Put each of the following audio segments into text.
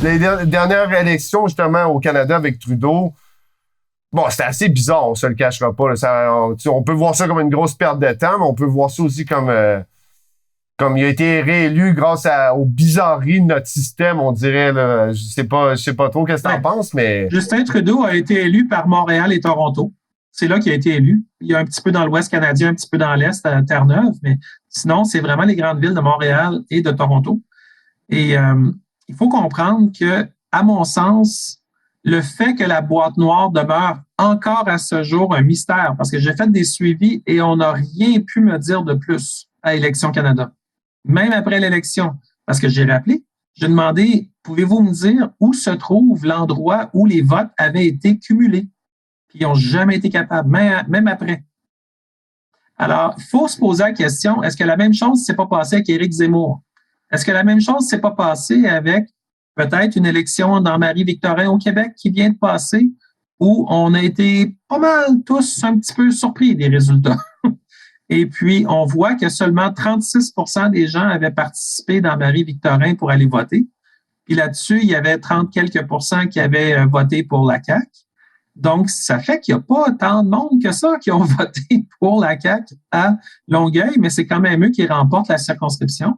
Les dernières élections, justement, au Canada avec Trudeau, bon, c'était assez bizarre, on se le cachera pas. Là. On peut voir ça comme une grosse perte de temps, mais on peut voir ça aussi comme il a été réélu grâce aux bizarreries de notre système, on dirait. Là, je sais pas trop qu'est-ce que t'en penses, mais... Justin Trudeau a été élu par Montréal et Toronto. C'est là qu'il a été élu. Il y a un petit peu dans l'Ouest canadien, un petit peu dans l'Est, à Terre-Neuve, mais sinon, c'est vraiment les grandes villes de Montréal et de Toronto. Et il faut comprendre que, à mon sens, le fait que la boîte noire demeure encore à ce jour un mystère, parce que j'ai fait des suivis et on n'a rien pu me dire de plus à Élections Canada. Même après l'élection, parce que j'ai rappelé, j'ai demandé, pouvez-vous me dire où se trouve l'endroit où les votes avaient été cumulés? Puis ils n'ont jamais été capables, même après. Alors, il faut se poser la question, est-ce que la même chose ne s'est pas passée avec Éric Zemmour? Est-ce que la même chose ne s'est pas passée avec peut-être une élection dans Marie-Victorin au Québec qui vient de passer, où on a été pas mal tous un petit peu surpris des résultats? Et puis, on voit que seulement 36 % des gens avaient participé dans Marie-Victorin pour aller voter. Puis là-dessus, il y avait 30 quelques % qui avaient voté pour la CAQ. Donc, ça fait qu'il n'y a pas tant de monde que ça qui ont voté pour la CAQ à Longueuil, mais c'est quand même eux qui remportent la circonscription.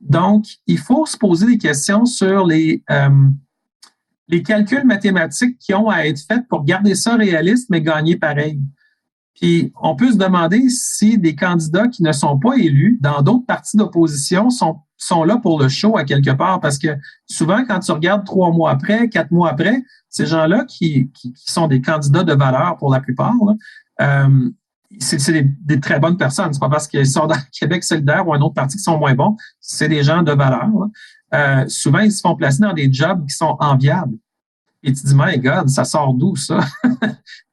Donc, il faut se poser des questions sur les calculs mathématiques qui ont à être faits pour garder ça réaliste, mais gagner pareil. Puis, on peut se demander si des candidats qui ne sont pas élus dans d'autres partis d'opposition sont là pour le show à quelque part, parce que souvent, quand tu regardes 3 mois après, 4 mois après, ces gens-là qui sont des candidats de valeur pour la plupart, là, c'est des très bonnes personnes. C'est pas parce qu'ils sont dans Québec solidaire ou un autre parti qui sont moins bons, c'est des gens de valeur. Souvent, ils se font placer dans des jobs qui sont enviables. Et tu te dis, my God, ça sort d'où, ça?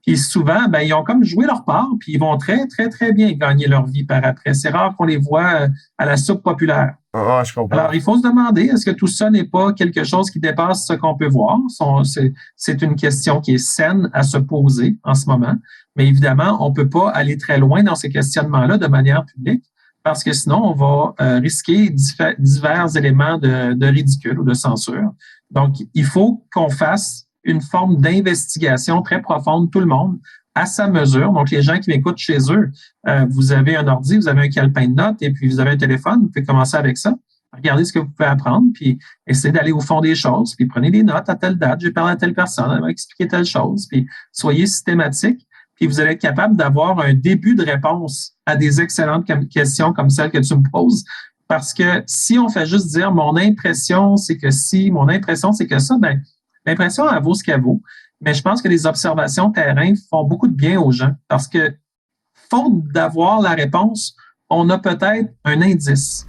Puis souvent, ils ont comme joué leur part, puis ils vont très, très, très bien gagner leur vie par après. C'est rare qu'on les voit à la soupe populaire. Ah, je comprends. Alors, il faut se demander, est-ce que tout ça n'est pas quelque chose qui dépasse ce qu'on peut voir? C'est une question qui est saine à se poser en ce moment. Mais évidemment, on ne peut pas aller très loin dans ces questionnements-là de manière publique, parce que sinon, on va risquer divers éléments de ridicule ou de censure. Donc, il faut qu'on fasse une forme d'investigation très profonde, tout le monde, à sa mesure. Donc, les gens qui m'écoutent chez eux, vous avez un ordi, vous avez un calepin de notes et puis vous avez un téléphone, vous pouvez commencer avec ça. Regardez ce que vous pouvez apprendre, puis essayez d'aller au fond des choses, puis prenez des notes à telle date, j'ai parlé à telle personne, elle m'a expliqué telle chose, puis soyez systématique, puis vous allez être capable d'avoir un début de réponse à des excellentes questions comme celle que tu me poses. Parce que si on fait juste dire mon impression, c'est que si, mon impression, c'est que ça, l'impression, elle vaut ce qu'elle vaut. Mais je pense que les observations terrain font beaucoup de bien aux gens parce que, faute d'avoir la réponse, on a peut-être un indice.